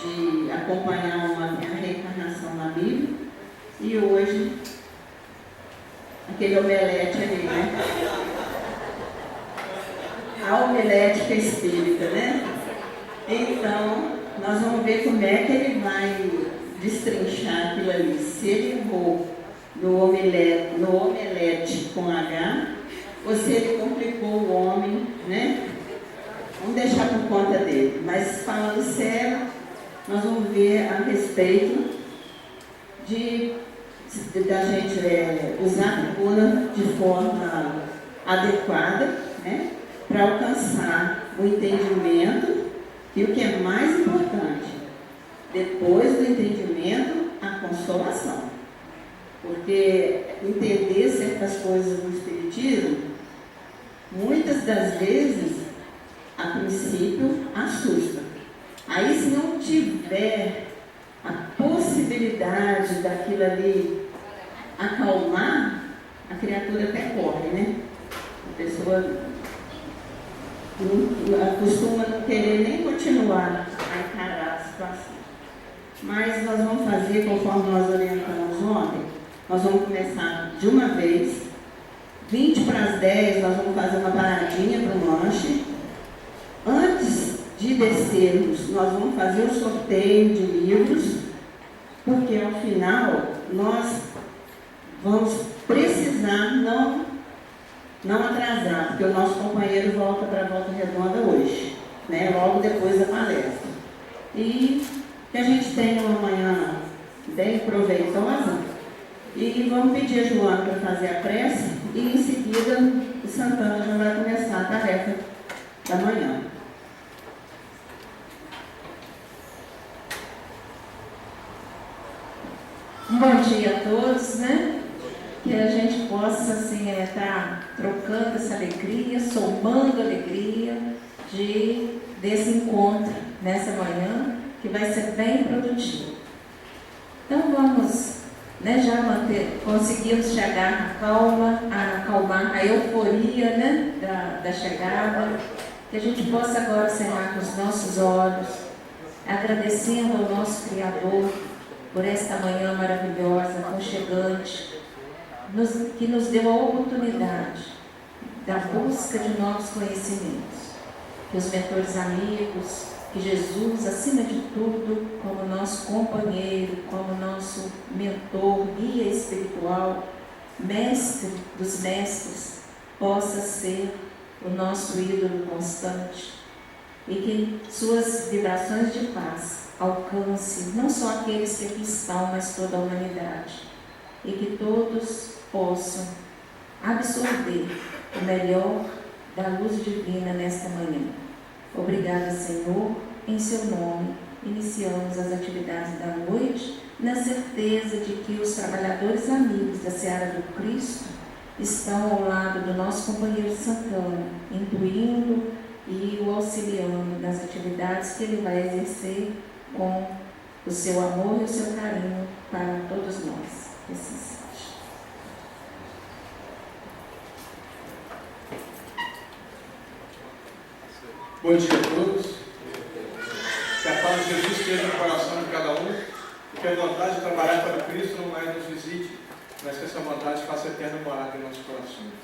de acompanhar a reencarnação na Bíblia, e hoje, aquele omelete ali, né? A homilética espírita, né? Então, nós vamos ver como é que ele vai destrinchar aquilo ali. Se ele errou no omelete com H, ou se ele complicou o homem, né? Vamos deixar por conta dele. Mas falando sério, nós vamos ver a respeito da gente usar a tribuna de forma adequada, né? Para alcançar o entendimento e o que é mais importante, depois do entendimento, a consolação. Porque entender certas coisas no Espiritismo, muitas das vezes, a princípio, assusta. Aí, se não tiver a possibilidade daquilo ali acalmar, a criatura até corre, né? A pessoa costuma não querer nem continuar a encarar a situação. Mas nós vamos fazer, conforme nós orientamos ontem, nós vamos começar de uma vez, 20 para as 10, nós vamos fazer uma paradinha para o lanche. Antes de descermos, nós vamos fazer o sorteio de livros, porque ao final nós vamos precisar não atrasar, porque o nosso companheiro volta para a Volta Redonda hoje, né? Logo depois da palestra. E que a gente tenha uma manhã bem proveitosa, e vamos pedir a Joana para fazer a prece, e em seguida o Santana já vai começar a tarefa da manhã. Um bom dia a todos, né? Que a gente possa, assim, estar trocando essa alegria, somando a alegria desse encontro nessa manhã, que vai ser bem produtivo. Então vamos, né, já conseguimos chegar acalmar a euforia, né, da chegada, que a gente possa agora cerrar com os nossos olhos, agradecendo ao nosso Criador por esta manhã maravilhosa, aconchegante, que nos deu a oportunidade da busca de novos conhecimentos. Que os mentores amigos, que Jesus, acima de tudo, como nosso companheiro, como nosso mentor, guia espiritual, mestre dos mestres, possa ser o nosso ídolo constante, e que suas vibrações de paz alcance não só aqueles que aqui estão, mas toda a humanidade, e que todos possam absorver o melhor da luz divina nesta manhã. Obrigada, Senhor, em seu nome, iniciamos as atividades da noite, na certeza de que os trabalhadores amigos da Seara do Cristo estão ao lado do nosso companheiro Santana, intuindo e o auxiliando nas atividades que ele vai exercer com o seu amor e o seu carinho para todos nós. Assim. Bom dia a todos. Que a paz de Jesus esteja no coração de cada um, e que a vontade de trabalhar para o Cristo não mais nos visite, mas que essa vontade faça eterna morada em nossos corações.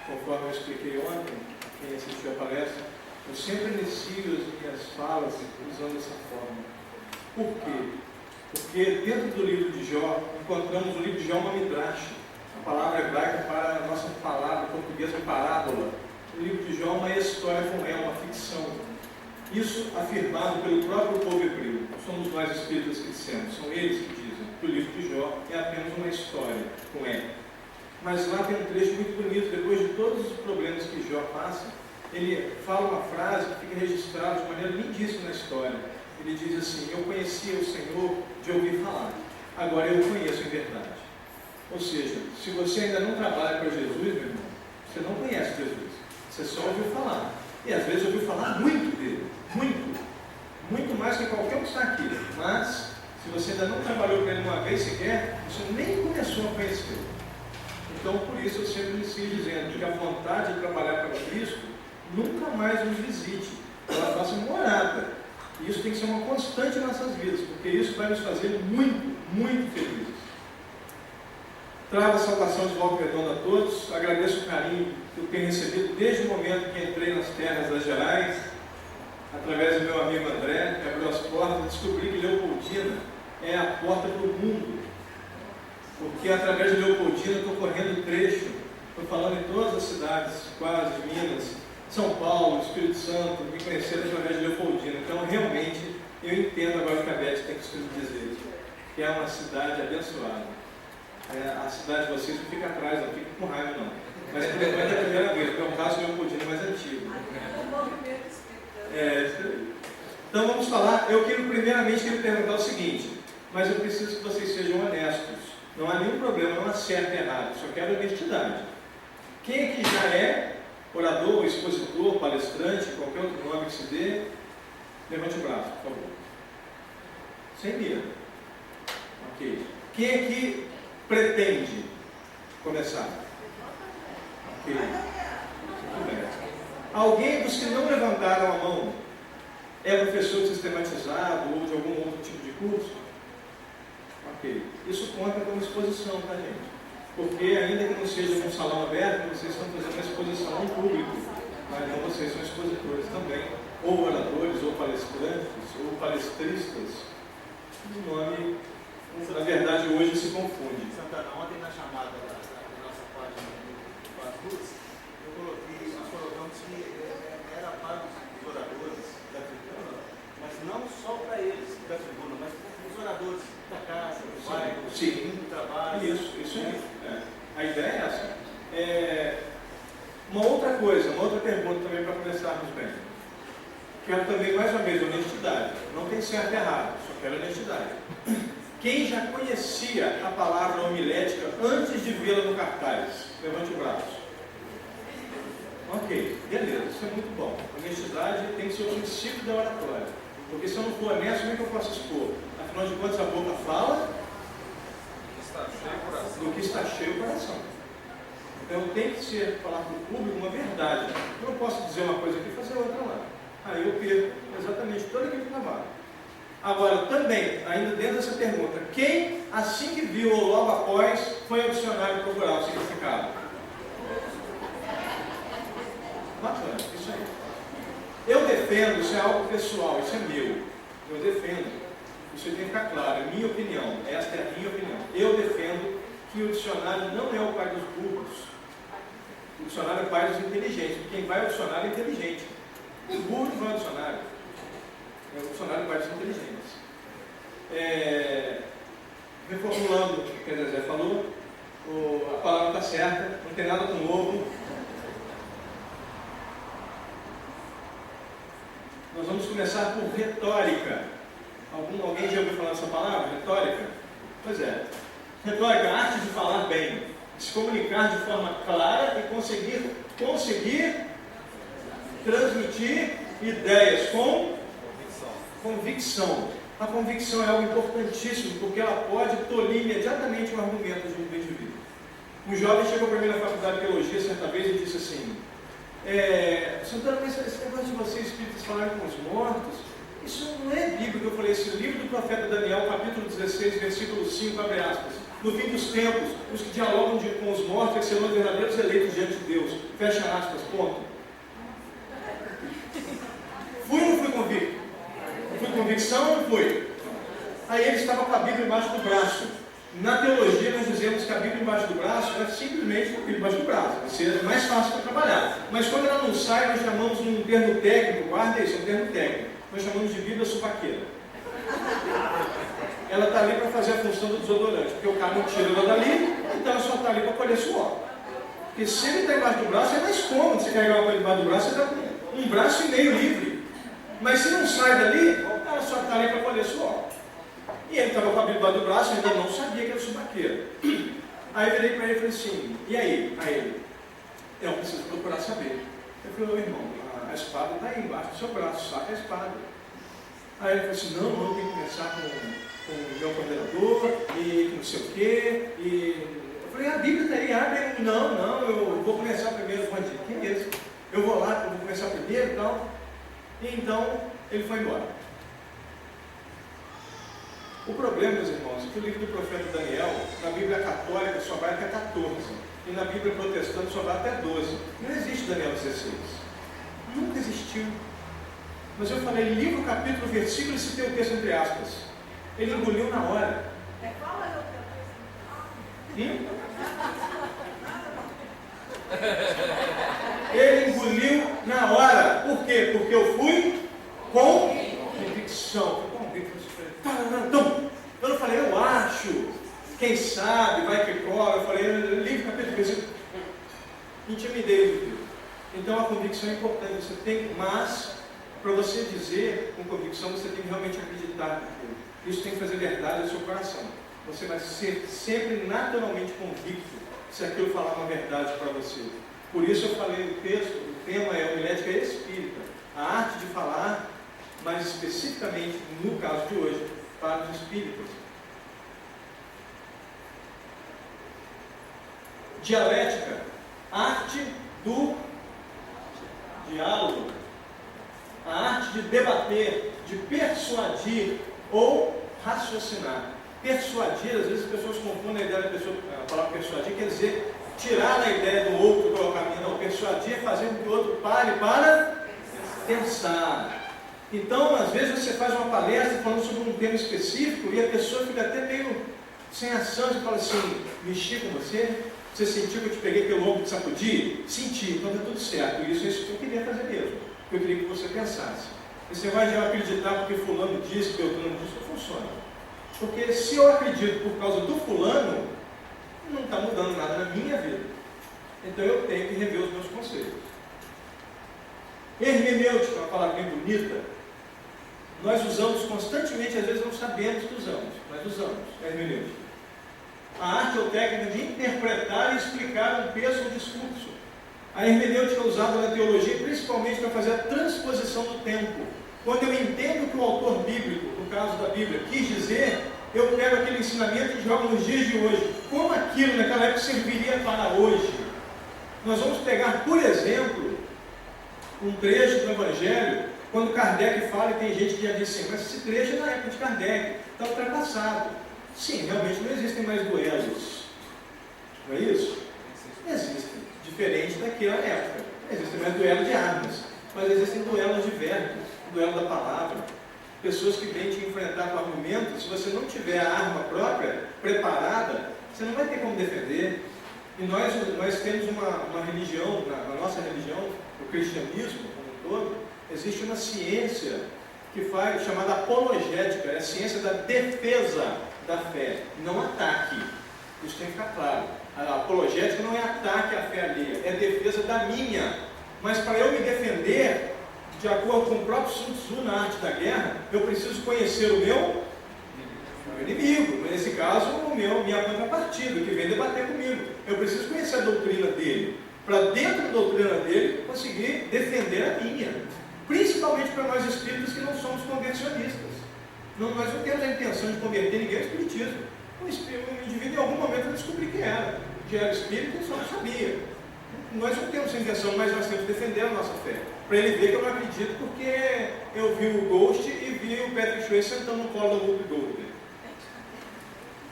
Conforme eu expliquei ontem, quem assistiu a palestra, eu sempre inicio as minhas falas usando essa forma. Por quê? Porque dentro do livro de Jó, encontramos no livro de Jó uma midrash, a palavra hebraica para a nossa palavra portuguesa parábola. O livro de Jó é uma história com uma ficção. Isso afirmado pelo próprio povo hebreu. Somos nós espíritas que dissemos, são eles que dizem que o livro de Jó é apenas uma história com E. Mas lá tem um trecho muito bonito, depois de todos os problemas que Jó passa, ele fala uma frase que fica registrada de maneira lindíssima na história. Ele diz assim: eu conhecia o Senhor de ouvir falar, agora eu o conheço em verdade. Ou seja, se você ainda não trabalha para Jesus, meu irmão, você não conhece Jesus, você só ouviu falar. E às vezes ouviu falar muito dele, muito mais que qualquer um que está aqui. Mas, se você ainda não trabalhou para ele uma vez sequer, você nem começou a conhecê-lo. Então, por isso eu sempre inicio dizendo que a vontade de trabalhar para Cristo nunca mais nos visite, ela faça morada E isso tem que ser uma constante em nossas vidas, porque isso vai nos fazer muito, muito felizes. Trago a saudação de Volta Redonda a todos, agradeço o carinho que eu tenho recebido desde o momento que entrei nas terras das Gerais, através do meu amigo André, que abriu as portas, descobri que Leopoldina é a porta para o mundo, porque através de Leopoldina estou correndo trecho, estou falando em todas as cidades, quase, de Minas, São Paulo, Espírito Santo, me conheceram através de Leopoldina. Então, realmente, eu entendo agora o que a Beth tem costume dizer, que é uma cidade abençoada. A cidade de vocês não fica atrás, não fica com raiva, não. Mas por enquanto é a primeira vez, porque é um caso de Leopoldina mais antigo. Então, vamos falar. Eu quero perguntar o seguinte, mas eu preciso que vocês sejam honestos. Não há nenhum problema, não há certo e errado, só quero honestidade. Quem aqui já é orador, expositor, palestrante, qualquer outro nome que se dê, levante o braço, por favor. Sem medo. Ok. Quem aqui pretende começar? Ok. Muito bem. Alguém dos que não levantaram a mão é professor sistematizado ou de algum outro tipo de curso? Ok. Isso conta como exposição, tá, gente? Porque ainda que não seja um salão aberto, vocês estão fazendo uma exposição em público, mas não vocês são expositores também, ou oradores, ou palestrantes, ou palestristas. O nome, na verdade, hoje se confunde. Santana, ontem na chamada da nossa página do Facebook, nós colocamos que era para os oradores da tribuna, mas não só para eles da tribuna, mas para os oradores da casa, do bairro, do trabalho. Isso aí. A ideia é essa. Uma outra coisa, uma outra pergunta também para começarmos bem. Quero também, mais uma vez, honestidade. Não tem certo e errado, só quero honestidade. Quem já conhecia a palavra homilética antes de vê-la no cartaz? Levante o braço. Ok, beleza, isso é muito bom. Honestidade tem que ser o princípio da oratória. Porque se eu não for honesto, como é que eu posso expor? Afinal de contas, a boca fala do que está cheio o coração. Então tem que ser, falar para o público uma verdade. Eu não posso dizer uma coisa aqui e fazer outra lá. Aí eu perco exatamente todo aquele trabalho. Agora, também, ainda dentro dessa pergunta, quem, assim que viu ou logo após, foi ao dicionário procurar o significado? Bacana, isso aí. Eu defendo, isso é algo pessoal, isso é meu. Eu defendo. Isso tem que ficar claro, é minha opinião, esta é a minha opinião. Eu defendo que o dicionário não é o pai dos burros. O dicionário é o pai dos inteligentes. Quem vai ao dicionário é inteligente. Os burros não vão ao dicionário. O dicionário é o pai dos inteligentes. Reformulando o que a Zezé falou, a palavra está certa, não tem nada com novo. Nós vamos começar por retórica. Alguém já ouviu falar dessa palavra? Retórica? Pois é. Retórica, a arte de falar bem, de se comunicar de forma clara e conseguir transmitir ideias com convicção. A convicção é algo importantíssimo, porque ela pode tolir imediatamente o argumento de um indivíduo. Um jovem chegou para mim na faculdade de teologia certa vez e disse assim: Santana, mas esse negócio de vocês espíritas falarem com os mortos, isso não é bíblico. Eu falei assim: o livro do profeta Daniel, capítulo 16, versículo 5, abre aspas. No fim dos tempos, os que dialogam com os mortos serão verdadeiros eleitos diante de Deus. Fecha aspas, ponto. Fui ou não fui convicto? Fui convicção ou não fui? Aí ele estava com a Bíblia embaixo do braço. Na teologia nós dizemos que a Bíblia embaixo do braço é simplesmente a Bíblia embaixo do braço. Vai ser mais fácil para trabalhar. Mas quando ela não sai, nós chamamos um termo técnico, guarda isso, é um termo técnico. Nós chamamos de Bíblia suvaqueira. Ela está ali para fazer a função do desodorante, porque o cara não tira ela dali, então ela só está ali para colher suor. Porque se ele está embaixo do braço, é mais cômodo você carregar uma coisa embaixo do braço, você está com um braço e meio livre. Mas se não sai dali, ela só está ali para colher suor. E ele estava com a Bíblia embaixo do braço, ainda não sabia que era suvaqueira. Aí eu virei para ele e falei assim: e aí? Aí ele: eu preciso procurar saber. Eu falei: ô irmão, a espada está aí embaixo do seu braço, saca a espada. Aí ele falou assim: não, tem que começar com o meu coordenador e não sei o quê. E eu falei: a Bíblia está aí, abre. Não, eu vou começar primeiro. Eu falei: quem é esse? Eu vou lá, eu vou começar primeiro e tal. E então ele foi embora. O problema, meus irmãos, é que o livro do profeta Daniel, na Bíblia católica, só vai até 14, e na Bíblia protestante só vai até 12. Não existe Daniel 16. Nunca existiu. Mas eu falei livro, capítulo, versículo e citei o texto entre aspas. Ele engoliu na hora. Ele engoliu na hora. Por quê? Porque eu fui com convicção. Eu não falei, eu acho, quem sabe, vai que cola. Eu falei, livro, capítulo, versículo. Intimidei o Deus. Então a convicção é importante. Você tem, mas para você dizer com convicção, você tem que realmente acreditar naquilo. Isso tem que fazer verdade no seu coração. Você vai ser sempre naturalmente convicto se aquilo falar uma verdade para você. Por isso eu falei o texto, o tema é homilética espírita, a arte de falar, mas especificamente no caso de hoje, para os espíritas. Dialética, arte do diálogo, a arte de debater, de persuadir ou raciocinar. Persuadir, às vezes as pessoas confundem a ideia da pessoa, a palavra persuadir quer dizer tirar a ideia do outro e colocar a minha. Não, persuadir é fazer com que o outro pare para pensar. Então, às vezes você faz uma palestra falando sobre um tema específico e a pessoa fica até meio sem ação e fala assim, mexi com você? Você sentiu que eu te peguei pelo ombro e te sacudi? Senti, então está tudo certo. E isso é isso que eu queria fazer mesmo. Eu queria que você pensasse. Você vai já acreditar porque fulano disse, que Beltrano disse, não funciona. Porque se eu acredito por causa do fulano, não está mudando nada na minha vida. Então eu tenho que rever os meus conceitos. Hermenêutica é uma palavra bem bonita. Nós usamos constantemente, às vezes não sabemos que usamos, mas usamos a hermenêutica. A arte ou técnica de interpretar e explicar um texto ou discurso. A hermenêutica é usada na teologia principalmente para fazer a transposição do tempo. Quando eu entendo o que o autor bíblico, no caso da Bíblia, quis dizer, eu pego aquele ensinamento e jogo nos dias de hoje. Como aquilo naquela época serviria para hoje? Nós vamos pegar, por exemplo, um trecho do Evangelho, quando Kardec fala, e tem gente que já disse assim, mas esse trecho é na época de Kardec, está ultrapassado. Sim, realmente não existem mais duelos. Não é isso? Existem. Diferente daquela época. Existem mais duelos de armas, mas existem duelos de verbos, duelo da palavra. Pessoas que vêm te enfrentar com argumentos, se você não tiver a arma própria, preparada, você não vai ter como defender. E nós temos uma religião, na nossa religião, o cristianismo como um todo, existe uma ciência que faz, chamada apologética, é a ciência da defesa da fé, não ataque. Isso tem que ficar claro. A apologética não é ataque à fé alheia, é defesa da minha. Mas para eu me defender, de acordo com o próprio Sun Tzu na arte da guerra, eu preciso conhecer o meu inimigo, nesse caso, minha contrapartida, que vem debater comigo. Eu preciso conhecer a doutrina dele, para dentro da doutrina dele, conseguir defender a minha. Principalmente para nós espíritas que não somos conversionistas. Nós não temos a intenção de converter ninguém ao espiritismo. O indivíduo em algum momento vai descobrir que era. Já era espírita e só não sabia. Nós não temos essa intenção, mas nós temos que defender a nossa fé. Para ele ver que eu não acredito, porque eu vi o Ghost e vi o Patrick Swayze sentando no colo da Whoopi Goldberg.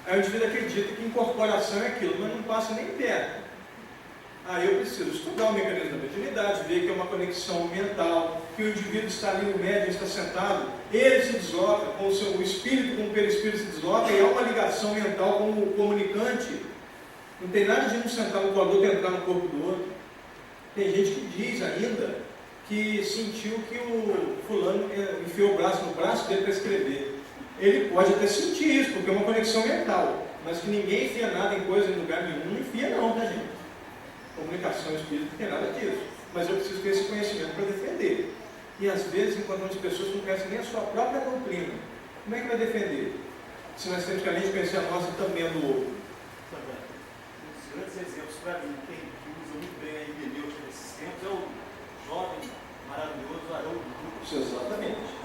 Aí o indivíduo acredita que incorporação é aquilo, mas não passa nem perto. Aí eu preciso estudar o mecanismo da mediunidade, ver que é uma conexão mental, que o indivíduo está ali, o médium está sentado, ele se desloca, com o espírito, com o perispírito se desloca, e há uma ligação mental com o comunicante. Não tem nada de um sentar no colo do outro e entrar no corpo do outro. Tem gente que diz ainda que sentiu que o fulano enfiou o braço no braço dele para escrever. Ele pode até sentir isso, porque é uma conexão mental, mas que ninguém enfia nada em coisa em lugar nenhum, não enfia não, tá gente? Comunicação espírita não tem nada disso, mas eu preciso ter esse conhecimento para defender. E às vezes encontramos pessoas que não conhecem nem a sua própria doutrina. Como é que vai defender? Se nós temos que além de conhecer a nossa, também a do outro. Também. Um dos grandes exemplos para mim, quem usa muito bem a hermenêutica nesses tempos é o jovem, maravilhoso Haroldo Dutra. Exatamente.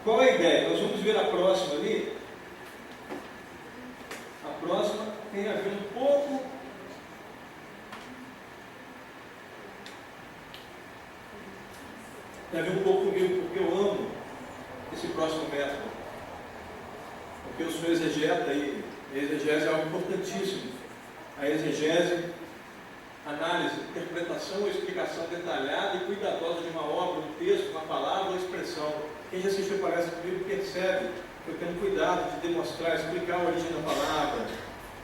Qual é a ideia? Nós vamos ver a próxima ali. A próxima tem a ver um pouco. Tem a ver um pouco comigo, porque eu amo esse próximo método. porque eu sou exegeta e exegese é algo importantíssimo. A exegese, análise, interpretação ou explicação detalhada e cuidadosa de uma obra, um texto, uma palavra ou expressão. Quem já assistiu palestra comigo percebe que eu tenho cuidado de demonstrar, explicar a origem da palavra,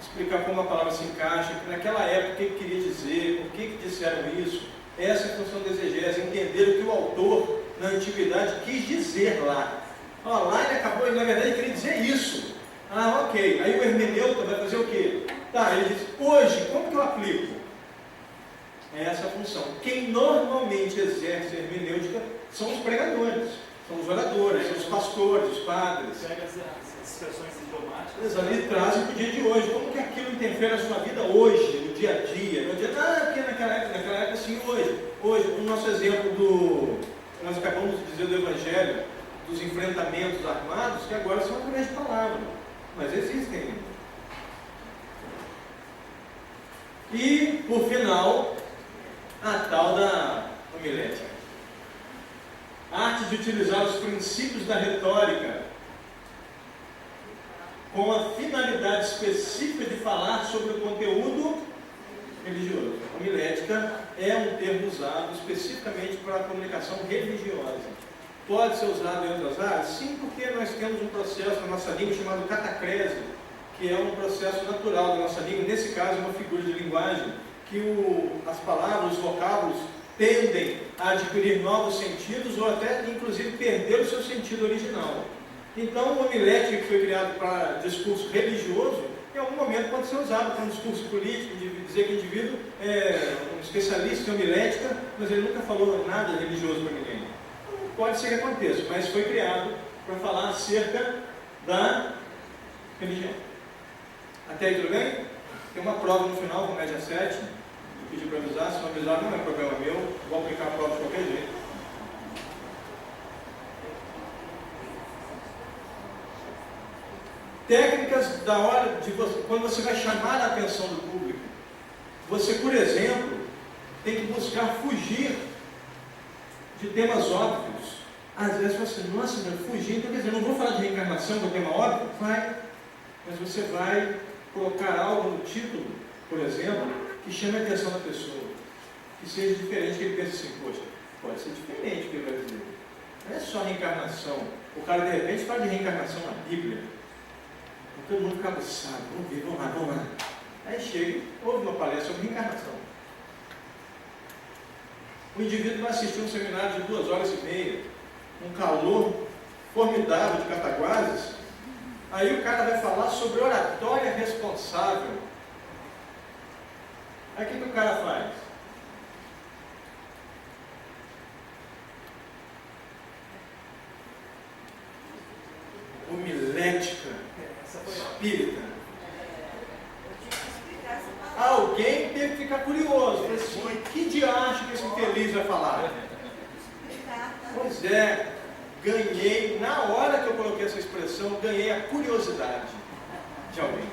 explicar como a palavra se encaixa, que naquela época o que queria dizer, por que disseram isso. Essa é a função da exegese, entender o que o autor na antiguidade quis dizer lá. Lá ele acabou, na verdade ele queria dizer isso. Ok. Aí o hermeneuta vai fazer o quê? Ele diz, hoje, como que eu aplico? É essa a função. Quem normalmente exerce a hermenêutica são os pregadores, são os oradores, são os pastores, os padres. Pega as expressões idiomáticas. Eles ali trazem para o dia de hoje. Como que aquilo interfere na sua vida hoje, no dia a dia? No dia, porque naquela época sim, hoje. Hoje, o nosso exemplo nós acabamos de dizer do Evangelho, dos enfrentamentos armados, que agora são através de palavra. Mas existem ainda. E, por final, a tal da homilética. A arte de utilizar os princípios da retórica com a finalidade específica de falar sobre o conteúdo religioso. Homilética é um termo usado especificamente para a comunicação religiosa. Pode ser usado em outras áreas? Sim, porque nós temos um processo na nossa língua chamado catacrese, que é um processo natural da nossa língua, nesse caso uma figura de linguagem, que as palavras, os vocábulos tendem a adquirir novos sentidos ou até, inclusive, perder o seu sentido original. Então, o homilética, que foi criado para discurso religioso, em algum momento pode ser usado para um discurso político, de dizer que o indivíduo é um especialista em homilética, mas ele nunca falou nada religioso para ninguém. Pode ser que aconteça, mas foi criado para falar acerca da religião. Até aí tudo bem? Tem uma prova no final, com média 7. Eu pedi para avisar, se não avisar não é problema meu, vou aplicar a prova de qualquer jeito. Técnicas da hora de você, quando você vai chamar a atenção do público. Você, por exemplo, tem que buscar fugir de temas óbvios. Às vezes você, nossa, mas fugir, então quer dizer, eu não vou falar de reencarnação, que é um tema óbvio? Vai. Mas você vai colocar algo no título, por exemplo, que chame a atenção da pessoa. Que seja diferente, que ele pense assim, poxa, pode ser diferente o que ele vai dizer. Não é só reencarnação. O cara, de repente, fala de reencarnação na Bíblia. Todo mundo fica aguçado, vamos lá. Aí chega, houve uma palestra sobre reencarnação. O indivíduo vai assistir um seminário de 2h30, um calor formidável de Cataguases. Aí o cara vai falar sobre oratória responsável. Aí o que o cara faz? Homilética espírita. Alguém teve que ficar curioso. Falei assim, que diacho que esse infeliz vai falar? Pois é, ganhei, na hora que eu coloquei essa expressão, ganhei a curiosidade de alguém.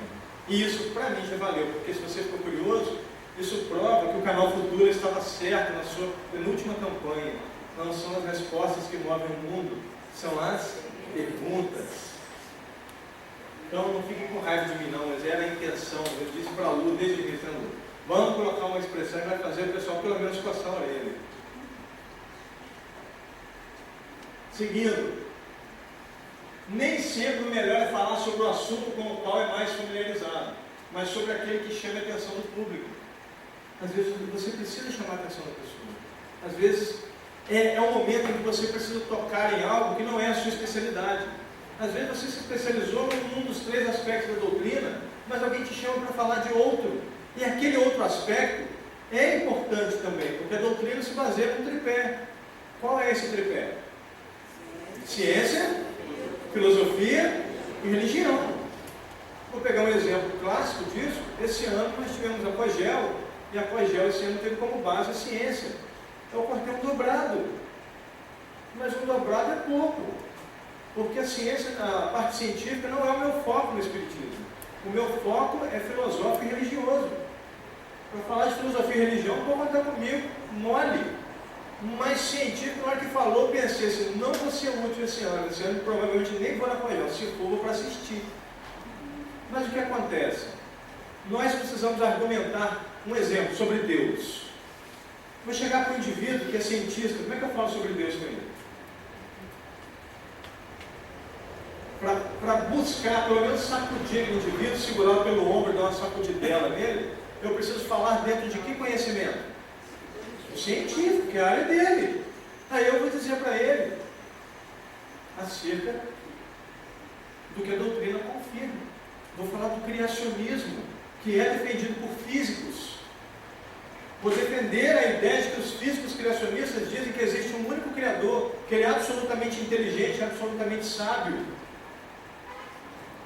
E isso para mim já valeu, porque se você ficou curioso, isso prova que o canal Futura estava certo na sua penúltima campanha. Não são as respostas que movem o mundo, são as perguntas. Então não fiquem com raiva de mim não, mas era a intenção. Eu disse para a Lu, desde o início, vamos colocar uma expressão que vai fazer o pessoal pelo menos coçar a orelha. Seguindo, nem sempre o melhor é falar sobre o assunto com o qual é mais familiarizado, mas sobre aquele que chama a atenção do público. Às vezes você precisa chamar a atenção da pessoa. Às vezes é um momento em que você precisa tocar em algo que não é a sua especialidade. Às vezes você se especializou em um dos 3 aspectos da doutrina, mas alguém te chama para falar de outro. E aquele outro aspecto é importante também, porque a doutrina se baseia num tripé. Qual é esse tripé? Ciência, filosofia e religião. Vou pegar um exemplo clássico disso. Esse ano nós tivemos a Pogel, e a Pogel esse ano teve como base a ciência. É o quartel dobrado. Mas um dobrado é pouco. Porque a ciência, a parte científica não é o meu foco no Espiritismo. O meu foco é filosófico e religioso. Para falar de filosofia e religião, vou contar comigo, mole. Mas científico, na hora que falou, pensei assim, não vou ser útil esse ano provavelmente nem vou na Pogel, se for, vou para assistir. Mas o que acontece? Nós precisamos argumentar um exemplo sobre Deus. Vou chegar para um indivíduo que é cientista, como é que eu falo sobre Deus com ele? Para buscar, pelo menos sacudir o indivíduo, segurá-lo pelo ombro e dar uma sacudidela nele, eu preciso falar dentro de que conhecimento? O científico, que é a área dele. Aí eu vou dizer para ele acerca do que a doutrina confirma. Vou falar do criacionismo, que é defendido por físicos. Vou defender a ideia de que os físicos criacionistas dizem que existe um único Criador, que ele é absolutamente inteligente, absolutamente sábio.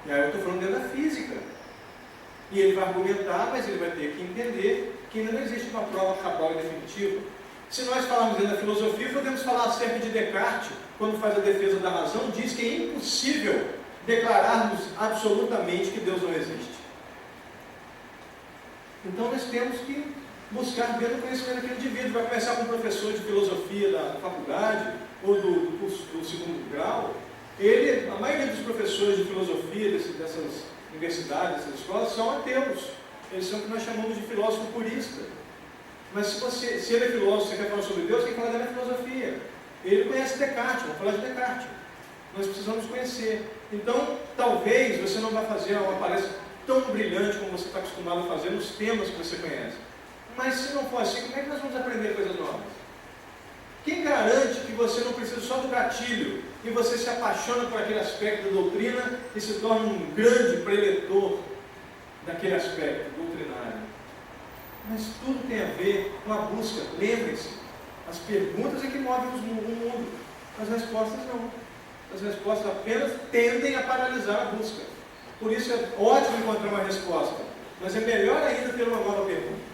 E aí eu estou falando dentro da física. E ele vai argumentar, mas ele vai ter que entender que ainda não existe uma prova cabal e definitiva. Se nós falarmos dentro da filosofia, podemos falar acerca de Descartes, quando faz a defesa da razão, diz que é impossível declararmos absolutamente que Deus não existe. Então nós temos que buscar ver o conhecimento daquele indivíduo. Vai começar com um professor de filosofia da faculdade ou do segundo grau. A maioria dos professores de filosofia dessas universidades, dessas escolas, são ateus. Eles são o que nós chamamos de filósofo purista. Mas se ele é filósofo, você quer falar sobre Deus, tem que falar da filosofia. Ele conhece Descartes, vamos falar de Descartes. Nós precisamos conhecer. Então, talvez você não vá fazer uma palestra tão brilhante como você está acostumado a fazer nos temas que você conhece. Mas se não for assim, como é que nós vamos aprender coisas novas? Quem garante que você não precisa só do gatilho e você se apaixona por aquele aspecto da doutrina e se torna um grande preletor daquele aspecto doutrinário? Mas tudo tem a ver com a busca. Lembrem-se, as perguntas é que movem o mundo, as respostas não. As respostas apenas tendem a paralisar a busca. Por isso é ótimo encontrar uma resposta, mas é melhor ainda ter uma nova pergunta.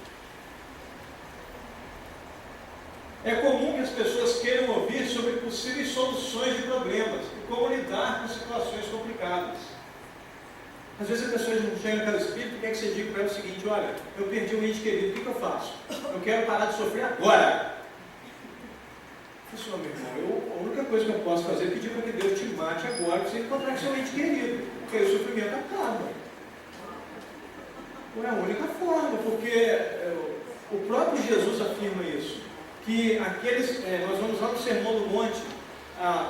É comum que as pessoas queiram ouvir sobre possíveis soluções de problemas e como lidar com situações complicadas. Às vezes a pessoa não chega naquela espírito e quer que você diga para ela o seguinte: olha, eu perdi um ente querido, o que eu faço? Eu quero parar de sofrer agora. Eu disse: meu irmão, a única coisa que eu posso fazer é pedir para que Deus te mate agora para você encontrar com seu ente querido, porque aí o sofrimento acaba. Não é a única forma, porque o próprio Jesus afirma isso. Que nós vamos lá no Sermão do Monte,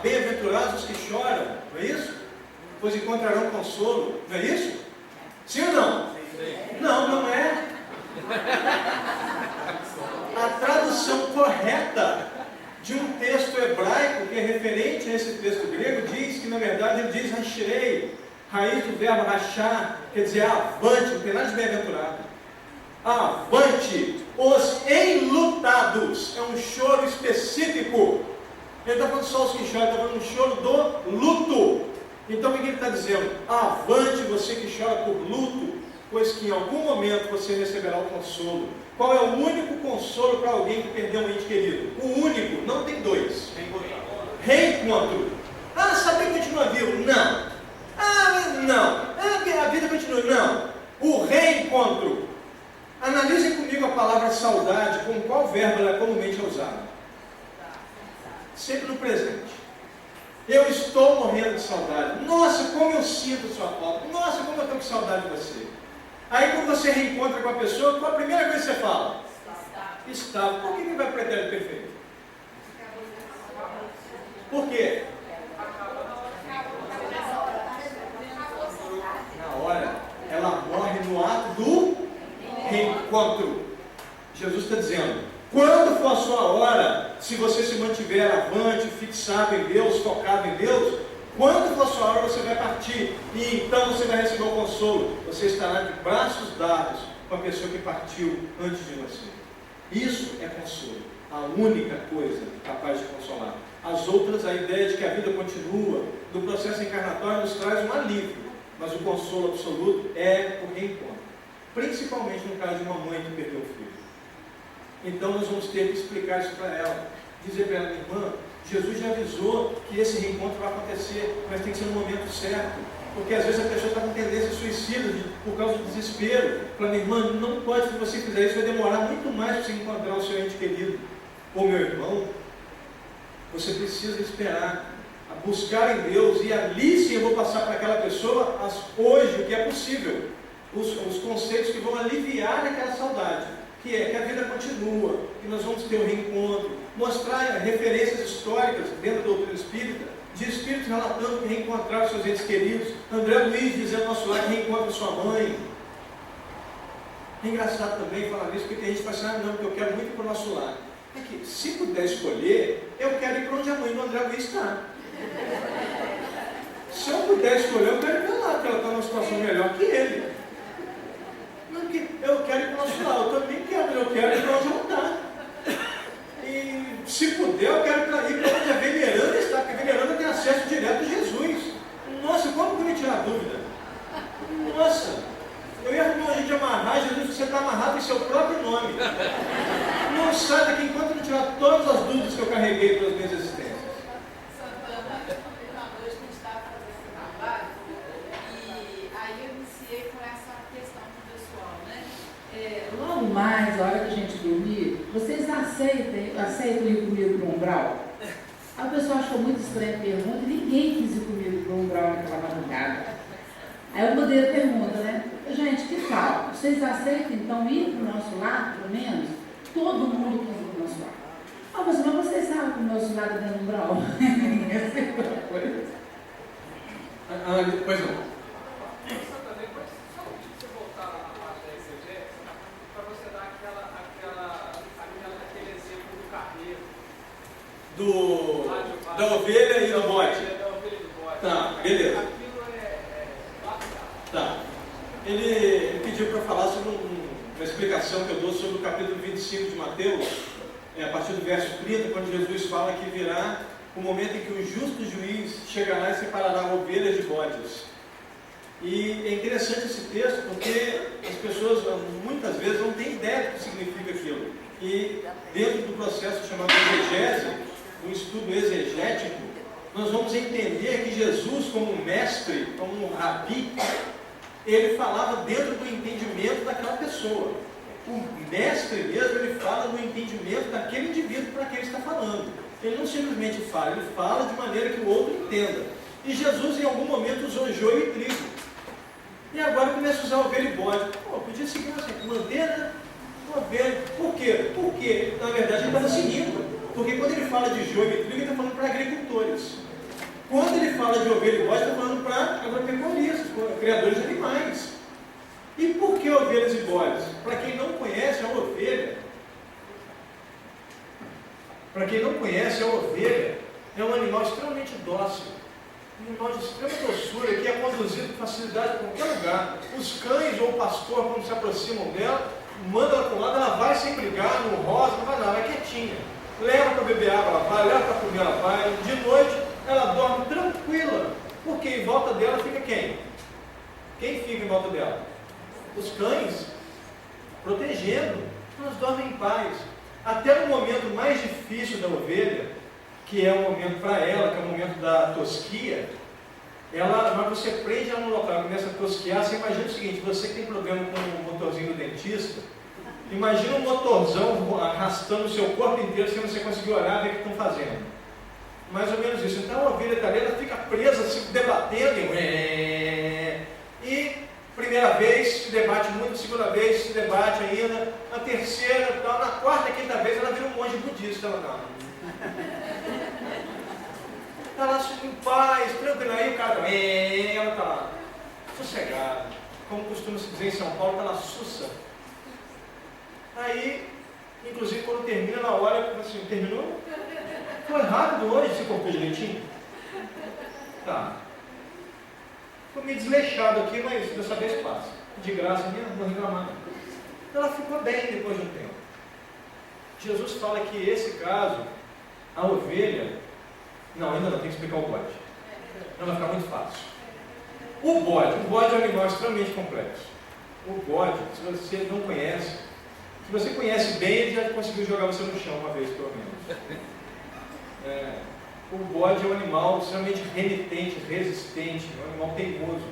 bem-aventurados os que choram, não é isso? Pois encontrarão consolo, não é isso? Sim ou não? Não, não é. A tradução correta de um texto hebraico que é referente a esse texto grego diz que, na verdade, ele diz rachirei, raiz do verbo rachar, quer dizer avante, não tem nada de bem-aventurado. Avante os enlutados. É um choro específico. Ele está falando só os que choram, ele está falando um choro do luto. Então o que ele está dizendo? Avante você que chora por luto, pois que em algum momento você receberá o consolo. Qual é o único consolo para alguém que perdeu um ente querido? O único, não tem dois. Reencontro. Saber que continua vivo? Não. Não. A vida continua? Não. O reencontro. Analisem comigo a palavra saudade, com qual verbo ela comumente é usada. Sempre no presente. Eu estou morrendo de saudade. Nossa, como eu sinto sua falta. Nossa, como eu estou com saudade de você. Aí quando você reencontra com a pessoa, qual a primeira coisa que você fala? Está. Por que ele vai para o pretérito perfeito? Por quê? Na hora, ela morre no ato do reencontro. Jesus está dizendo: quando for a sua hora, se você se mantiver avante, fixado em Deus, focado em Deus, quando for a sua hora você vai partir, e então você vai receber o consolo. Você estará de braços dados com a pessoa que partiu antes de você. Isso é consolo, a única coisa capaz de consolar. As outras, a ideia de que a vida continua, do processo encarnatório, nos traz um alívio, mas o consolo absoluto é o reencontro, principalmente no caso de uma mãe que perdeu o filho. Então nós vamos ter que explicar isso para ela, dizer para ela: minha irmã, Jesus já avisou que esse reencontro vai acontecer, mas tem que ser no momento certo, porque às vezes a pessoa está com tendência suicida por causa do desespero. Fala: minha irmã, não pode, se você fizer isso, vai demorar muito mais para você encontrar o seu ente querido. Ou meu irmão, você precisa esperar, a buscar em Deus, e ali sim eu vou passar para aquela pessoa pessoa hoje o que é possível, os conceitos que vão aliviar aquela saudade, que é que a vida continua, que nós vamos ter um reencontro, mostrar referências históricas dentro da doutrina espírita, de espíritos relatando que reencontraram seus entes queridos, André Luiz dizendo ao nosso lar que reencontra sua mãe. É engraçado também falar isso, porque tem gente que fala assim, não, porque eu quero muito para o nosso lar. É que, se puder escolher, eu quero ir para onde a mãe do André Luiz está. Se eu puder escolher, eu quero ir para lá, porque ela está numa situação melhor que ele. Não, porque eu quero ir para o nosso lar, eu também quero, mas eu quero ir para onde ela está. E, se puder, eu quero ir para onde a veneranda está, porque a veneranda tem acesso direto a Jesus. Nossa, como que me tirar a dúvida? Nossa, eu ia arrumar um jeito de amarrar Jesus, você está amarrado em seu próprio nome. Não sai daqui enquanto não tirar todas as dúvidas que eu carreguei pelas minhas existências. Santana, uma noite a gente estava fazendo esse trabalho e aí eu iniciei com essa questão do pessoal, né? Logo mais, a hora que a gente dormir, vocês aceitam ir comigo para o umbral? A pessoa achou muito estranha a pergunta e ninguém quis ir comigo para o umbral naquela madrugada. Aí o modelo pergunta, né? Gente, que tal? Vocês aceitam então ir para o nosso lado, pelo menos? Todo mundo quis ir para o nosso lado. Ah, mas vocês sabem que o nosso lado é dentro do umbral? Essa é outra coisa. Pois não. Depois, só você voltar na parte da exegese, para você dar aquele exemplo do carneiro. Da ovelha e do bode. Da ovelha e do bode. Tá, beleza. Aquilo é bacana. Tá. Ele pediu para falar sobre uma explicação que eu dou sobre o capítulo 25 de Mateus, a partir do verso 30, quando Jesus fala que virá o momento em que o justo juiz chegará e separará ovelhas de bodes. E é interessante esse texto porque as pessoas muitas vezes não têm ideia do que significa aquilo. E dentro do processo chamado exegese, do estudo exegético, nós vamos entender que Jesus, como mestre, como rabi, ele falava dentro do entendimento daquela pessoa. O mestre mesmo, ele fala do entendimento daquele indivíduo para quem ele está falando. Ele não simplesmente fala, ele fala de maneira que o outro entenda. E Jesus, em algum momento, usou joio e trigo. E agora começa a usar ovelha e bode. Pô, podia seguir assim, manter, né? Ovelha. Por quê? Porque, na verdade, ele estava seguindo. Porque quando ele fala de joio e trigo, ele está falando para agricultores. Quando ele fala de ovelha e bode, está falando para agropecuaristas, criadores de animais. E por que ovelhas e bodes? Para quem não conhece, a ovelha é um animal extremamente dócil, um animal de extrema doçura, que é conduzido com facilidade para qualquer lugar. Os cães ou o pastor, quando se aproximam dela, manda ela para um lado, ela vai sem brigar, não rosa, não vai nada, ela é quietinha. Leva para beber água, ela vai, leva para comer, ela vai. De noite, ela dorme tranquila, porque em volta dela fica quem? Quem fica em volta dela? Os cães, protegendo, elas dormem em paz. Até no momento mais difícil da ovelha, que é o momento para ela, que é o momento da tosquia, mas você prende ela no local, ela começa a tosquiar. Você imagina o seguinte: você que tem problema com o motorzinho do dentista, imagina um motorzão arrastando o seu corpo inteiro sem você conseguir olhar e ver o que estão fazendo. Mais ou menos isso. Então a ovelha está ali, ela fica presa, se debatendo, e primeira vez se debate muito, segunda vez se debate ainda, a terceira, tal, na quarta, quinta vez ela vira um monge budista. Ela está lá em paz, tranquila, aí o cara, ela está lá, sossegada, como costuma se dizer em São Paulo, está lá sussa. Aí, inclusive quando termina, ela olha assim, terminou? Foi rápido hoje, você cortou direitinho? Tá. Ficou meio desleixado aqui, mas dessa vez passa. De graça mesmo, não vou reclamar. Ela ficou bem depois de um tempo. Jesus fala que esse caso, a ovelha, não, ainda não, tem que explicar o bode. Não vai ficar muito fácil. O bode é um animal extremamente complexo. O bode, se você não conhece, se você conhece bem, ele já conseguiu jogar você no chão uma vez, pelo menos. O bode é um animal extremamente renitente, resistente, é um animal teimoso.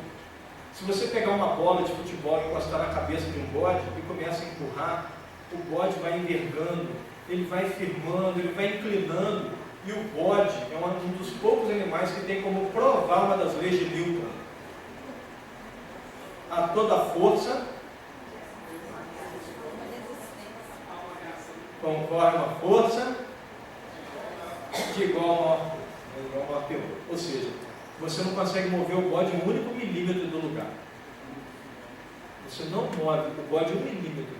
Se você pegar uma bola de futebol e encostar na cabeça de um bode e começa a empurrar, o bode vai envergando, ele vai firmando, ele vai inclinando, e o bode é um dos poucos animais que tem como provar uma das leis de Newton. toda a força, concorre uma força de igual a teor. Ou seja, você não consegue mover o bode um único milímetro do lugar. Você não move o bode um milímetro.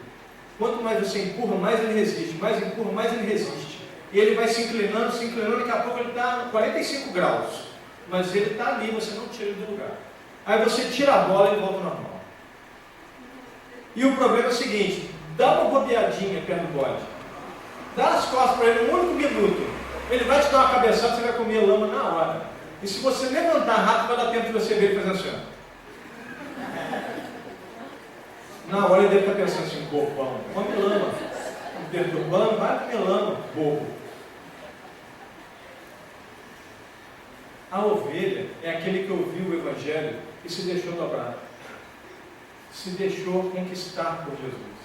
Quanto mais você empurra, mais ele resiste. Mais empurra, mais ele resiste. E ele vai se inclinando, daqui a pouco ele está a 45 graus. Mas ele está ali, você não tira ele do lugar. Aí você tira a bola e ele volta ao normal. E o problema é o seguinte: dá uma bobeadinha perto do bode. Dá as costas para ele um único minuto. Ele vai te dar uma cabeçada, você vai comer lama na hora. E se você levantar rápido, vai dar tempo de você ver ele fazendo assim. Na hora ele deve estar pensando assim: bobão, come lama. Me perturbando, vai comer lama, bobo. A ovelha é aquele que ouviu o Evangelho e se deixou dobrar. Se deixou conquistar por Jesus.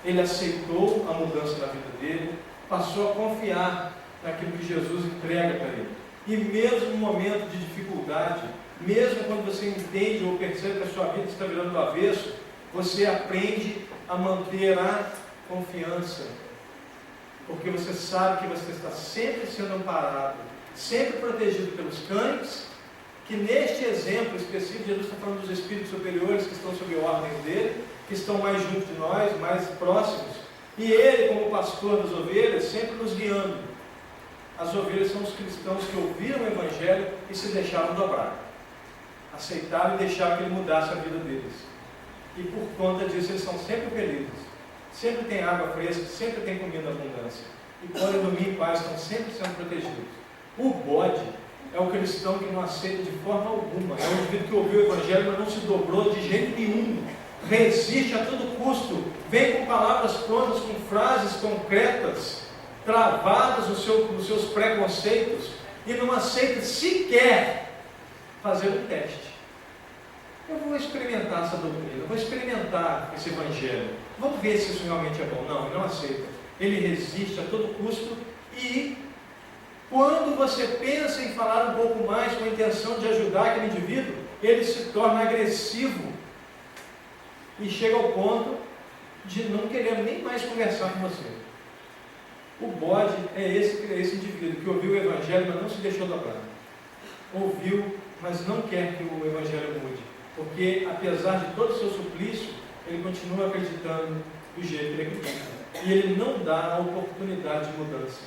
Ele aceitou a mudança na vida dele, passou a confiar naquilo que Jesus entrega para ele. E mesmo no momento de dificuldade, mesmo quando você entende ou percebe que a sua vida está virando do avesso, você aprende a manter a confiança. Porque você sabe que você está sempre sendo amparado, sempre protegido pelos cães, que neste exemplo específico, Jesus está falando dos espíritos superiores que estão sob a ordem dele, que estão mais junto de nós, mais próximos, e ele, como pastor das ovelhas, sempre nos guiando. As ovelhas são os cristãos que ouviram o Evangelho e se deixaram dobrar, aceitaram e deixaram que ele mudasse a vida deles. E por conta disso eles são sempre felizes, sempre tem água fresca, sempre tem comida em abundância, e podem dormir em paz, estão sempre sendo protegidos. O bode é o cristão que não aceita de forma alguma, é o indivíduo que ouviu o Evangelho, mas não se dobrou de jeito nenhum, resiste a todo custo, vem com palavras prontas, com frases concretas, travadas nos seus preconceitos, e não aceita sequer fazer um teste. Eu vou experimentar essa doutrina, eu vou experimentar esse Evangelho, vamos ver se isso realmente é bom. Não, ele não aceita, ele resiste a todo custo, e quando você pensa em falar um pouco mais com a intenção de ajudar aquele indivíduo, ele se torna agressivo e chega ao ponto de não querer nem mais conversar com você. O bode é esse indivíduo que ouviu o Evangelho, mas não se deixou dobrar. Ouviu, mas não quer que o Evangelho mude. Porque, apesar de todo o seu suplício, ele continua acreditando do jeito que ele acredita. E ele não dá a oportunidade de mudança.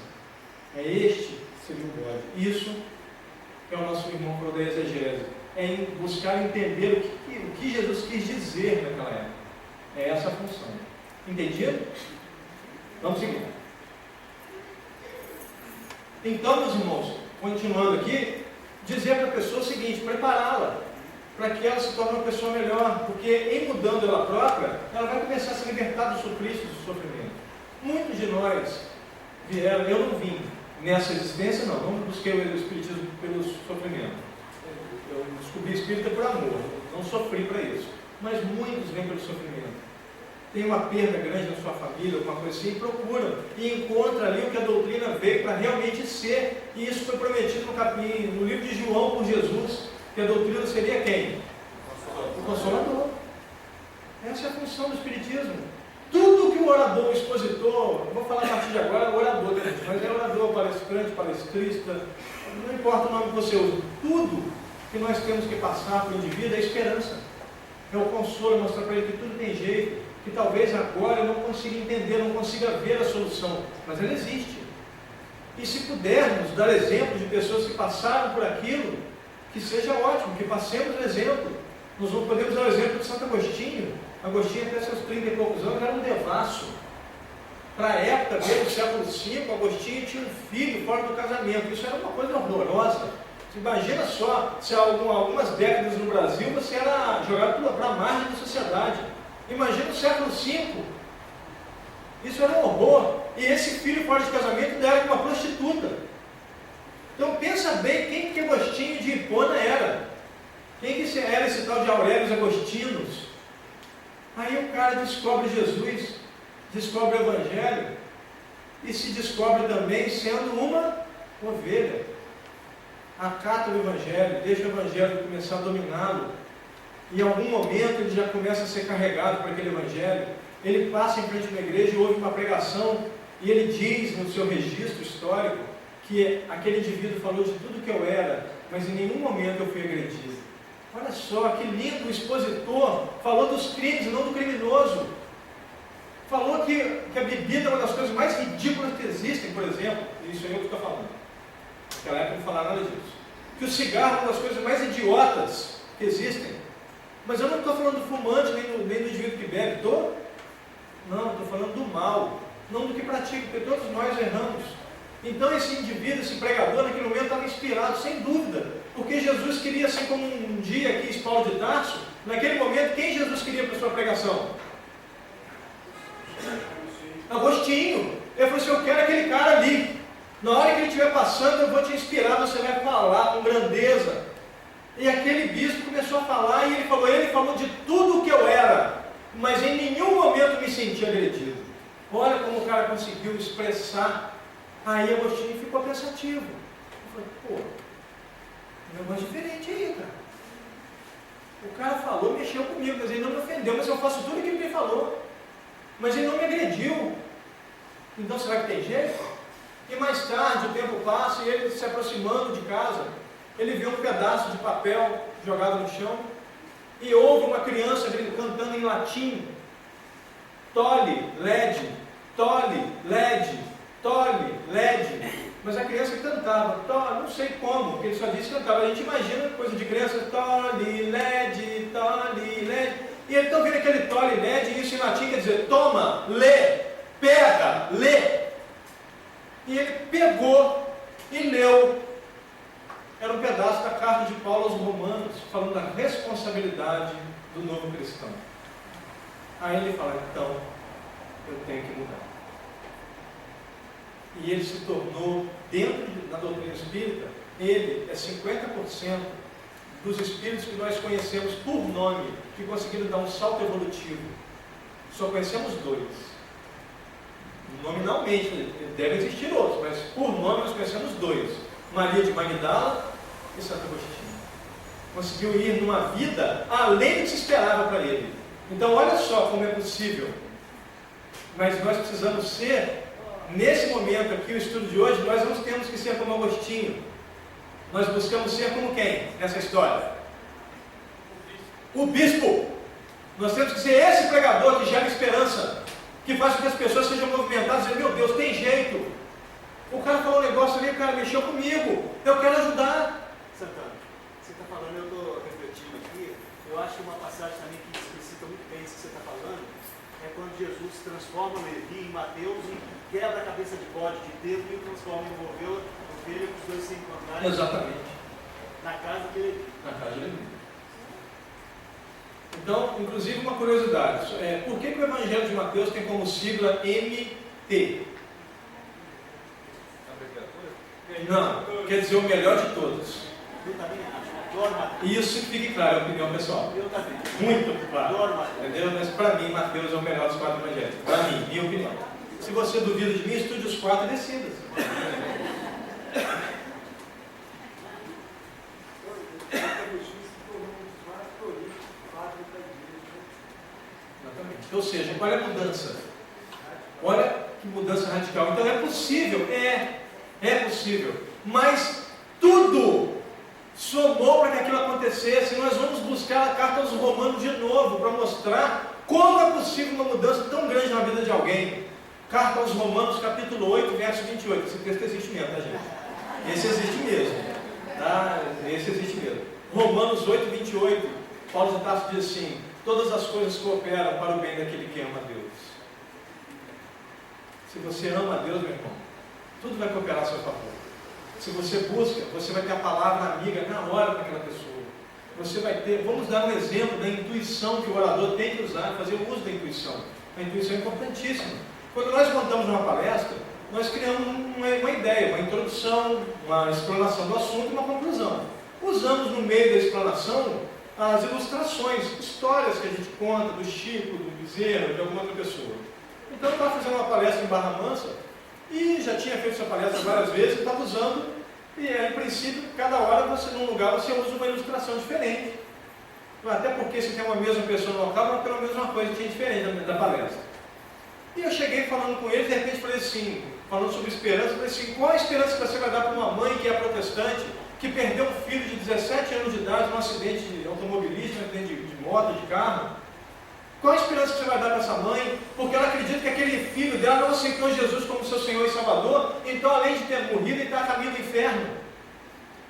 Este seria o bode. Isso é o nosso irmão falou da exegese. É em buscar entender o que Jesus quis dizer naquela época. É essa a função. Entendido? Vamos seguir. Então, meus irmãos, continuando aqui, dizer para a pessoa o seguinte: prepará-la para que ela se torne uma pessoa melhor, porque em mudando ela própria, ela vai começar a se libertar dos suplícios, do sofrimento. Muitos de nós vieram, eu não vim nessa existência, não busquei o Espiritismo pelo sofrimento. Eu descobri Espírita por amor, não sofri para isso. Mas muitos vêm pelo sofrimento. Tem uma perda grande na sua família, alguma coisa assim, e procuram, e encontram ali o que a doutrina veio para realmente ser, e isso foi prometido no livro de João por Jesus, que a doutrina seria quem? O Consolador. Essa é a função do Espiritismo. Tudo que o orador, o expositor, vou falar a partir de agora, orador, mas é orador, palestrante, palestrista, não importa o nome que você usa, tudo que nós temos que passar para o indivíduo é esperança, é o consolo, mostrar para ele que tudo tem jeito, que talvez agora eu não consiga entender, não consiga ver a solução, mas ela existe. E se pudermos dar exemplo de pessoas que passaram por aquilo, que seja ótimo, que passemos o exemplo. Nós não podemos dar o exemplo de Santo Agostinho. Agostinho, até seus 30 e poucos anos, era um devasso. Para a época dele, do século V, Agostinho tinha um filho fora do casamento. Isso era uma coisa horrorosa. Você imagina só, se há algumas décadas no Brasil, você era jogado para a margem da sociedade. Imagina o século V. Isso era um horror. E esse filho fora de casamento era uma prostituta. Então pensa bem quem que Agostinho de Hipona era. Quem que era esse tal de Aurélio Agostinos? Aí o cara descobre Jesus, descobre o Evangelho e se descobre também sendo uma ovelha. Acata o Evangelho, deixa o Evangelho começar a dominá-lo em algum momento ele já começa a ser carregado por aquele evangelho, ele passa em frente a uma igreja e ouve uma pregação, e ele diz no seu registro histórico que aquele indivíduo falou de tudo que eu era, mas em nenhum momento eu fui agredido. Olha só, que lindo, o expositor falou dos crimes e não do criminoso. Falou que a bebida é uma das coisas mais ridículas que existem, por exemplo, e isso é eu que estou falando. Naquela época não falava nada disso. Que o cigarro é uma das coisas mais idiotas que existem. Mas eu não estou falando do fumante, nem do indivíduo que bebe. Estou? Não, estou falando do mal, não do que pratica, porque todos nós erramos. Então esse indivíduo, esse pregador, naquele momento estava inspirado, sem dúvida, porque Jesus queria, assim como um dia quis Paulo de Tarso, naquele momento, quem Jesus queria para a sua pregação? Agostinho. Ele falou assim, eu quero aquele cara ali. Na hora que ele estiver passando, eu vou te inspirar, você vai falar com grandeza. E aquele bispo começou a falar, e ele falou de tudo o que eu era, mas em nenhum momento me senti agredido. Olha como o cara conseguiu expressar. Aí Agostinho ficou pensativo. Eu falei, pô, um negócio diferente aí, cara. O cara falou, mexeu comigo, mas ele não me ofendeu, mas eu faço tudo aquilo que ele falou. Mas ele não me agrediu. Então será que tem jeito? E mais tarde o tempo passa e ele se aproximando de casa, ele vê um pedaço de papel jogado no chão e ouve uma criança cantando em latim: tole, lede, tole, lede, tole, lede. Mas a criança cantava, tole, não sei como, porque ele só disse que cantava. A gente imagina coisa de criança, tole, lede, tole, lede. E ele está ouvindo aquele tole, lede, e isso em latim quer dizer toma, lê, pega, lê. E ele pegou e leu. Era um pedaço da carta de Paulo aos Romanos, falando da responsabilidade do novo cristão. Aí ele fala, então, eu tenho que mudar. E ele se tornou, da doutrina espírita, ele é 50% dos espíritos que nós conhecemos por nome, que conseguiram dar um salto evolutivo. Só conhecemos 2. Nominalmente, devem existir outros, mas por nome nós conhecemos 2. Maria de Magdala e Santo Agostinho. Conseguiu ir numa vida além do que se esperava para ele. Então olha só como é possível. Mas nós precisamos ser, nesse momento aqui, o estudo de hoje, nós não temos que ser como Agostinho. Nós buscamos ser como quem nessa história? O bispo. Nós temos que ser esse pregador que gera esperança, que faz com que as pessoas sejam movimentadas e dizem, meu Deus, tem jeito. O cara falou um negócio ali, o cara mexeu comigo, eu quero ajudar. Santana, você está falando, eu estou refletindo aqui, eu acho que uma passagem também que explicita muito bem isso que você está falando, é quando Jesus transforma Levi em Mateus e quebra a cabeça de bode de Pedro e o transforma em ovelha para os dois se encontrarem. Exatamente. Na casa de Levi. Na casa de Levi. Então, inclusive uma curiosidade, por que o Evangelho de Mateus tem como sigla MT? Não, quer dizer o melhor de todos. Eu também acho. Adoro Mateus. Isso que fique claro, é a opinião pessoal. Eu também. Muito claro. Adoro Mateus. Entendeu? Mas para mim, Mateus é o melhor dos 4 evangelhos. Para mim, minha opinião. Se você duvida de mim, estude os 4 e decida. Ou seja, olha a mudança. Olha que mudança radical. Então é possível, é possível. Mas tudo somou para que aquilo acontecesse. E nós vamos buscar a carta aos Romanos de novo para mostrar como é possível uma mudança tão grande na vida de alguém. Carta aos Romanos, capítulo 8, verso 28. Esse texto existe mesmo, tá, gente? Esse existe mesmo. Tá? Esse existe mesmo. Romanos 8, 28. Paulo de Tarso diz assim: todas as coisas cooperam para o bem daquele que ama a Deus. Se você ama a Deus, meu irmão, tudo vai cooperar a seu favor. Se você busca, você vai ter a palavra amiga na hora para aquela pessoa. Você vai ter, vamos dar um exemplo da intuição que o orador tem que usar, fazer o uso da intuição. A intuição é importantíssima. Quando nós montamos uma palestra, nós criamos uma ideia, uma introdução, uma explanação do assunto e uma conclusão. Usamos no meio da explanação as ilustrações, histórias que a gente conta do Chico, do Bezerra, de alguma outra pessoa. Então eu estava fazendo uma palestra em Barra Mansa e já tinha feito essa palestra várias vezes e estava usando, e em princípio, cada hora num lugar você usa uma ilustração diferente. Até porque se tem uma mesma pessoa no local, mas pelo menos uma coisa tinha diferente da palestra. E eu cheguei falando com ele, de repente falei assim, falando sobre esperança, falei assim, qual a esperança que você vai dar para uma mãe que é protestante, que perdeu um filho de 17 anos de idade num acidente automobilístico, num acidente de moto, de carro? Qual a esperança que você vai dar para essa mãe? Porque ela acredita que aquele filho dela não aceitou Jesus como seu Senhor e Salvador, então além de ter morrido, ele está a caminho do inferno.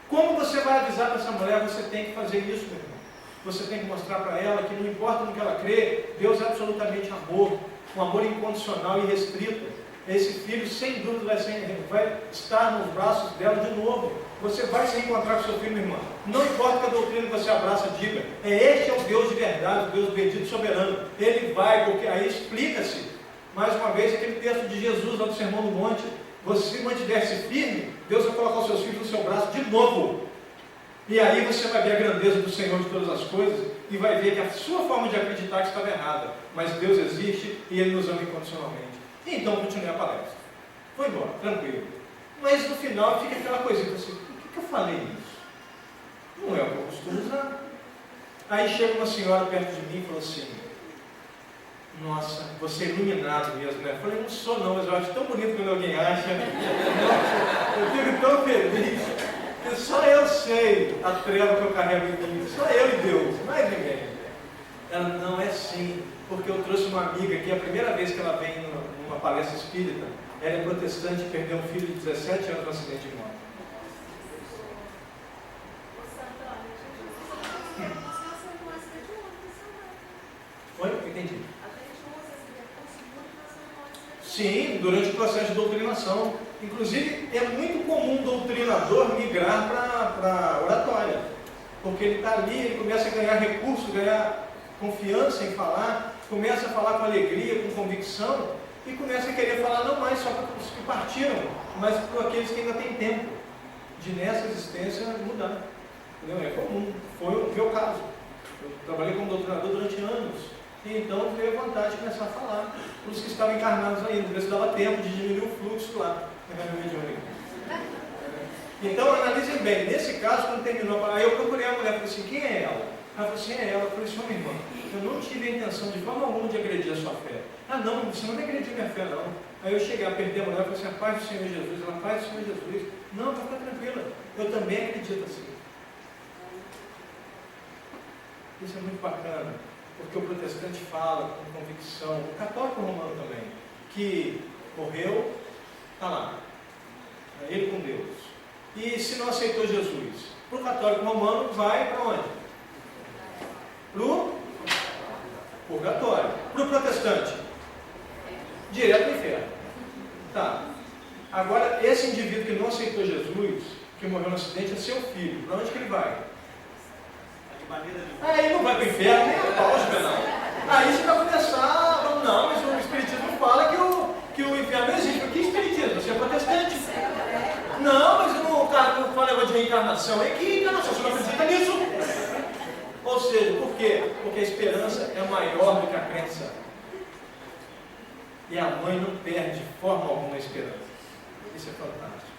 Como você vai avisar para essa mulher? Você tem que fazer isso, meu irmão. Você tem que mostrar para ela que não importa no que ela crê, Deus é absolutamente amor, um amor incondicional e restrito. Esse filho, sem dúvida, vai estar nos braços dela de novo. Você vai se encontrar com seu filho, minha irmã. Não importa que a doutrina que você abraça diga, este é o Deus de verdade, o Deus bendito e soberano. Ele vai, porque aí explica-se, mais uma vez, aquele texto de Jesus lá do Sermão do Monte. Você se mantiver-se firme, Deus vai colocar os seus filhos no seu braço de novo. E aí você vai ver a grandeza do Senhor de todas as coisas e vai ver que a sua forma de acreditar que estava errada. Mas Deus existe e Ele nos ama incondicionalmente. E então continuei a palestra. Foi embora, tranquilo. Mas no final fica aquela coisinha assim, por que eu falei isso? Não é o que eu costumo usar. Aí chega uma senhora perto de mim e falou assim, nossa, você é iluminado mesmo, né? Eu falei, não sou não, mas eu acho tão bonito quando alguém acha. Eu fico tão feliz. Porque só eu sei a treva que eu carrego em mim. Só eu e Deus, mais ninguém. Ela não é assim, porque eu trouxe uma amiga que é a primeira vez que ela vem numa palestra espírita. Ela é protestante e perdeu um filho de 17 anos no acidente de moto. Oi? Entendi. Sim, durante o processo de doutrinação. Inclusive, é muito comum um doutrinador migrar para oratória. Porque ele está ali, ele começa a ganhar recurso, ganhar confiança em falar, começa a falar com alegria, com convicção, e começa a querer falar não mais só para os que partiram, mas para aqueles que ainda têm tempo de nessa existência mudar. Entendeu? É comum, foi o meu caso. Eu trabalhei como doutrinador durante anos. E então veio a vontade de começar a falar para os que estavam encarnados ainda, ver se dava tempo de diminuir o fluxo lá na minha mediúnica. Então analisem bem, nesse caso, quando terminou, aí eu procurei a mulher e falei assim, quem é ela? Ela falou assim, é ela. Eu falei assim, minha irmã, eu não tive a intenção de forma alguma de agredir a sua fé. Ah não, você não vai agredir minha fé não. Aí eu cheguei a perder a mulher e falei assim, a paz do Senhor Jesus, ela paz do Senhor Jesus. Não, fica tranquila, eu também acredito assim. Isso é muito bacana, porque o protestante fala com convicção, o católico romano também, que morreu, está lá, ele com Deus. E se não aceitou Jesus, para o católico romano vai para onde? Para o purgatório. Para o protestante, direto para o inferno. Tá. Agora, esse indivíduo que não aceitou Jesus, que morreu no acidente, é seu filho. Para onde que ele vai? Aí ele não vai para o inferno, nem a pau, não. Aí você vai começar, não, mas o Espiritismo fala que o inferno não existe. Que Espiritismo? Você é protestante? Não, mas eu não falo negócio de reencarnação. É que reencarnação, você não acredita nisso? Ou seja, por quê? Porque a esperança é maior do que a crença. E a mãe não perde de forma alguma a esperança. Isso é fantástico.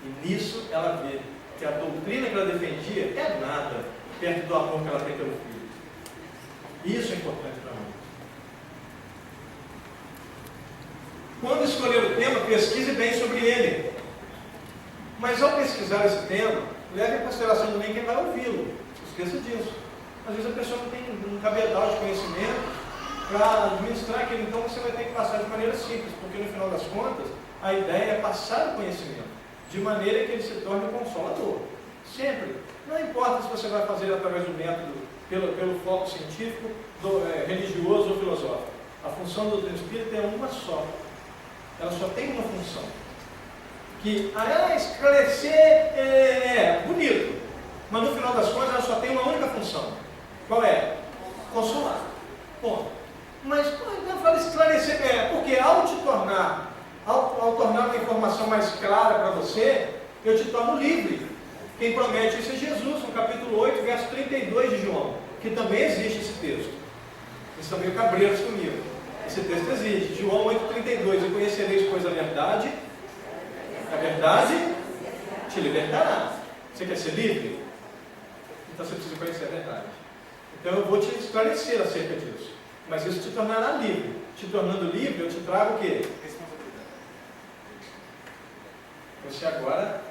E nisso ela vê que a doutrina que ela defendia é nada perto do amor que ela tem pelo filho. Isso é importante para nós. Quando escolher o tema, pesquise bem sobre ele. Mas ao pesquisar esse tema, leve em consideração também quem vai ouvi-lo. Esqueça disso. Às vezes a pessoa não tem um cabedal de conhecimento para administrar aquilo, então você vai ter que passar de maneira simples, porque no final das contas, a ideia é passar o conhecimento de maneira que ele se torne consolador. Sempre. Não importa se você vai fazer através do método, pelo foco científico, religioso ou filosófico. A função do doutrina espírita é uma só. Ela só tem uma função. Que esclarecer é bonito. Mas no final das contas ela só tem uma única função. Qual é? Consolar. Ponto. Mas quando eu falo esclarecer, porque ao tornar uma informação mais clara para você, eu te torno livre. Quem promete isso é Jesus, no capítulo 8, verso 32 de João, que também existe esse texto. Eles estão meio cabreiros comigo. Esse texto existe. João 8,32, e conhecereis, pois, a verdade te libertará. Você quer ser livre? Então você precisa conhecer a verdade. Então eu vou te esclarecer acerca disso. Mas isso te tornará livre. Te tornando livre, eu te trago o quê? Responsabilidade. Você agora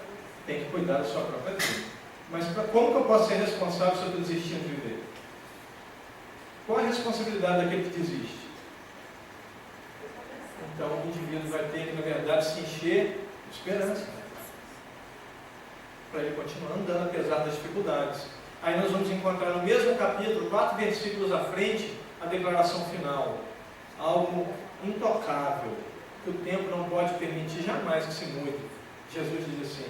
tem que cuidar da sua própria vida. Mas como que eu posso ser responsável se eu estou desistindo de viver? Qual é a responsabilidade daquele que desiste? Então o indivíduo vai ter que, na verdade, se encher de esperança para ele continuar andando apesar das dificuldades. Aí nós vamos encontrar no mesmo capítulo, 4 versículos à frente, a declaração final. Algo intocável, que o tempo não pode permitir jamais que se mude. Jesus diz assim,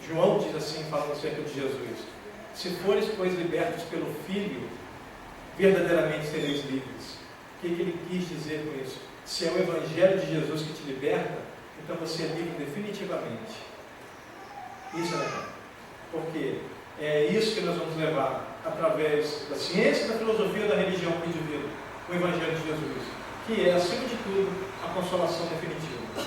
João diz assim, falando acerca de Jesus: se fores, pois, libertos pelo Filho, verdadeiramente sereis livres. O que ele quis dizer com isso? Se é o Evangelho de Jesus que te liberta, então você é livre definitivamente. Isso é legal. Porque é isso que nós vamos levar através da ciência, da filosofia, da religião para o indivíduo, o Evangelho de Jesus, que é, acima de tudo, a consolação definitiva.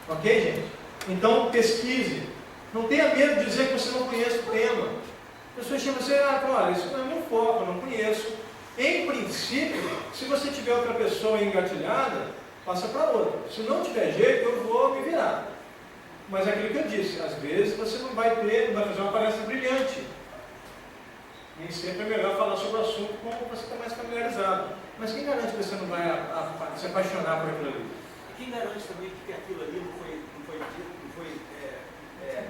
Ok, gente? Então, pesquise. Não tenha medo de dizer que você não conhece o tema. A pessoa chama você, olha, isso não é meu foco, eu não conheço. Em princípio, se você tiver outra pessoa engatilhada, passa para outra. Se não tiver jeito, eu vou me virar. Mas é aquilo que eu disse, às vezes você não vai fazer uma palestra brilhante. Nem sempre é melhor falar sobre o assunto como você está mais familiarizado. Mas quem garante que você não vai se apaixonar por aquilo ali? Quem garante também que aquilo ali não foi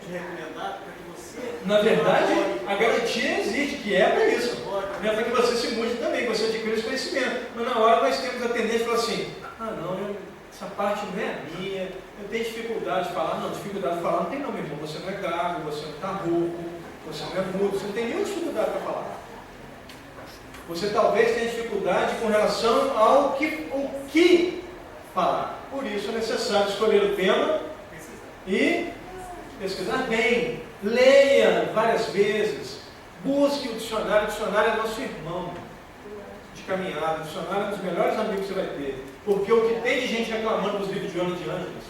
te recomendado para que você... Na verdade, a garantia existe, que é para isso. É para que você se mude também, que você adquira esse conhecimento. Mas na hora nós temos a tendência de falar assim, essa parte não é a minha, eu tenho dificuldade de falar. Não, dificuldade de falar não tem não, meu irmão. Você não é gago, você não está rouco, você não é mudo, você não tem nenhuma dificuldade para falar. Você talvez tenha dificuldade com relação ao que falar. Por isso é necessário escolher o tema e pesquisar bem. Leia várias vezes. Busque o dicionário. O dicionário é nosso irmão de caminhada. O dicionário é um dos melhores amigos que você vai ter. Porque o que tem de gente reclamando dos livros de Ana de Ângeles,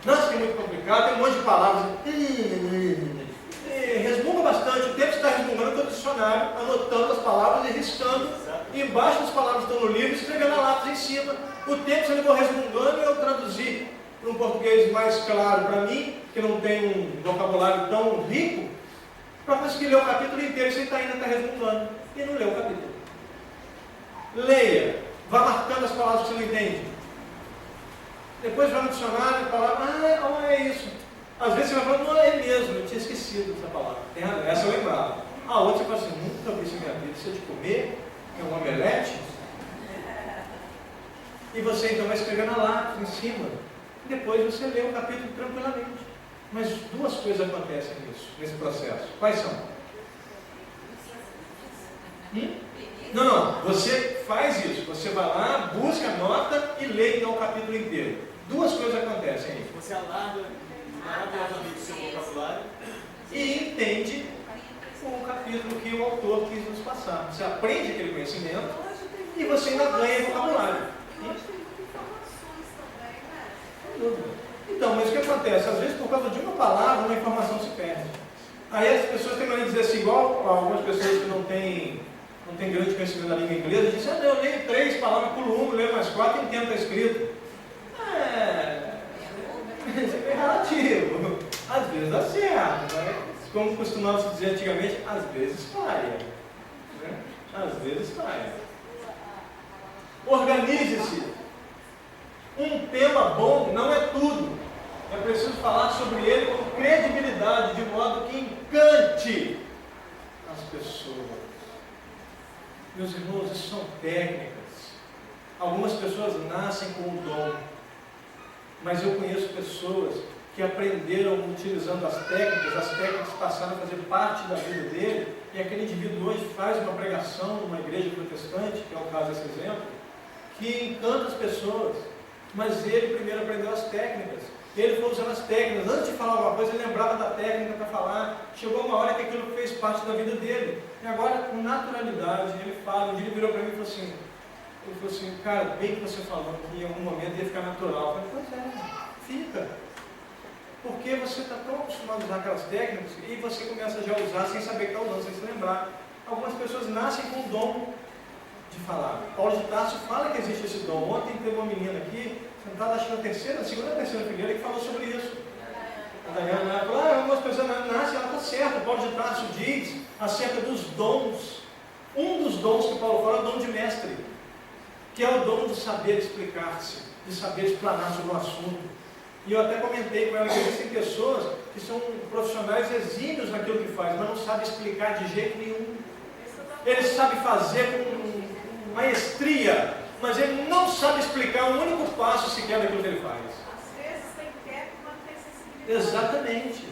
nossa, que é muito complicado, tem um monte de palavras. Resmunga bastante. O tempo está resmungando todo o dicionário, anotando as palavras e riscando. E embaixo das palavras que estão no livro, escrevendo a lápis em cima. O tempo você levou resmungando e eu traduzi para um português mais claro para mim, que não tem um vocabulário tão rico, para conseguir ler o capítulo inteiro. Você ainda está resmungando e não leu o capítulo. Leia. Vá marcando as palavras que você não entende. Depois vai no dicionário e fala, é isso. Às vezes você vai falar, não, é mesmo, eu tinha esquecido dessa palavra. Essa eu lembrava. A outra você fala assim, nunca vi isso na minha vida. Isso é de comer, é um omelete. E você então vai escrevendo a lápis em cima. E depois você lê o capítulo tranquilamente. Mas duas coisas acontecem nesse processo. Quais são? Não, você faz isso. Você vai lá, busca, anota e lê então o capítulo inteiro. Duas coisas acontecem aí. Você alarga maravilhosamente o seu vocabulário e entende o capítulo que o autor quis nos passar. Você aprende aquele conhecimento e você ainda ganha vocabulário. Então, mas o que acontece? Às vezes, por causa de uma palavra, uma informação se perde. Aí as pessoas têm maneira de dizer assim, igual algumas pessoas que não têm grande conhecimento da língua inglesa, dizem, eu leio 3 palavras, pulo 1, leio mais 4 e entendo o que está escrito. Isso é relativo. Às vezes dá certo, né? Como costumava se dizer antigamente, às vezes falha. Né? Às vezes falha. Organize-se. Um tema bom não é tudo. É preciso falar sobre ele com credibilidade, de modo que encante as pessoas. Meus irmãos, isso são técnicas. Algumas pessoas nascem com o dom, mas eu conheço pessoas que aprenderam utilizando as técnicas passaram a fazer parte da vida dele, e aquele indivíduo hoje faz uma pregação numa igreja protestante, que é o caso desse exemplo, que encanta as pessoas, mas ele primeiro aprendeu as técnicas. Ele foi usando as técnicas, antes de falar alguma coisa, ele lembrava da técnica para falar. Chegou uma hora que aquilo fez parte da vida dele. E agora, com naturalidade, ele fala. Um dia ele virou para mim e falou assim, cara, bem que você falou que em algum momento ia ficar natural. Eu falei, pois é, fica. Porque você está tão acostumado a usar aquelas técnicas e você começa já a usar sem saber que está usando, sem se lembrar. Algumas pessoas nascem com o dom de falar. Paulo de Tarso fala que existe esse dom. Ontem teve uma menina aqui, sentada acho que na segunda ou terceira fileira, que falou sobre isso. A Dayana falou, algumas pessoas nascem, ela está certa. Paulo de Tarso diz acerca dos dons. Um dos dons que Paulo fala é o dom de mestre, que é o dom de saber explicar-se, de saber explanar sobre o assunto. E eu até comentei com ela que existem pessoas que são profissionais exímios naquilo que faz, mas não sabem explicar de jeito nenhum. Ele sabe fazer com maestria, mas ele não sabe explicar um único passo sequer daquilo que ele faz. Às vezes tem que ter uma sensibilidade. Exatamente.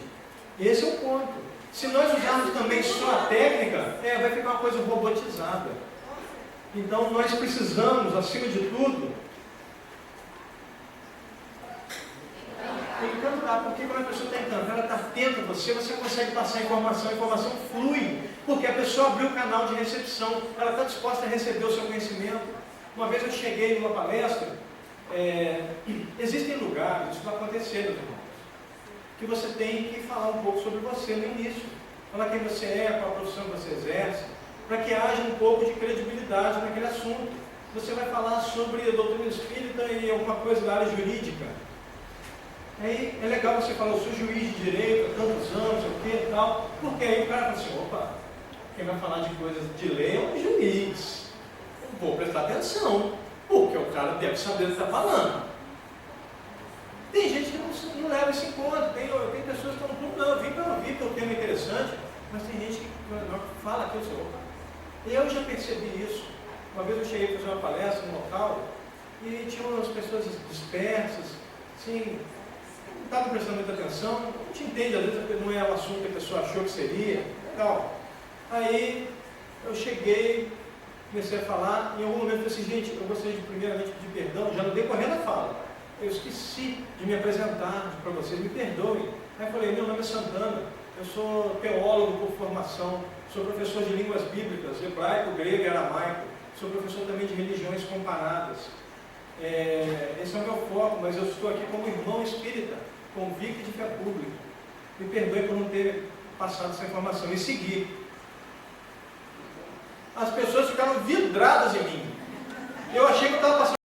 Esse é o ponto. Se nós usarmos também só a técnica, vai ficar uma coisa robotizada. Então nós precisamos, acima de tudo, encantar, porque quando a pessoa está encantada, ela está atenta a você consegue passar a informação flui, porque a pessoa abriu o canal de recepção, ela está disposta a receber o seu conhecimento. Uma vez eu cheguei numa palestra, existem lugares, isso vai acontecer, meus irmãos, que você tem que falar um pouco sobre você no início, falar quem você é, qual a profissão que você exerce, para que haja um pouco de credibilidade naquele assunto. Você vai falar sobre a doutrina espírita e alguma coisa da área jurídica. Aí é legal você falar, eu sou juiz de direito há tantos anos, o que e tal, porque aí o cara fala assim, opa, quem vai falar de coisas de lei é um juiz. Eu vou prestar atenção, porque o cara deve saber o que está falando. Tem gente que não leva isso em conta, tem pessoas que estão no clube, não, eu vim para ouvir, porque o tema é interessante, mas tem gente que fala aquilo, assim, opa. Eu já percebi isso. Uma vez eu cheguei a fazer uma palestra no local e tinha umas pessoas dispersas, assim, não estavam prestando muita atenção, não te entende, às vezes não é o assunto que a pessoa achou que seria, tal. Aí eu cheguei, comecei a falar, e em algum momento eu falei assim, gente, eu gostaria de primeiramente pedir perdão, já no decorrer da fala, eu esqueci de me apresentar para vocês, me perdoem. Aí eu falei, meu nome é Santana, eu sou teólogo por formação, sou professor de línguas bíblicas, hebraico, grego e aramaico, sou professor também de religiões comparadas. Esse é o meu foco, mas eu estou aqui como irmão espírita, convicto de fé pública. Me perdoe por não ter passado essa informação e seguir. As pessoas ficaram vidradas em mim. Eu achei que eu estava passando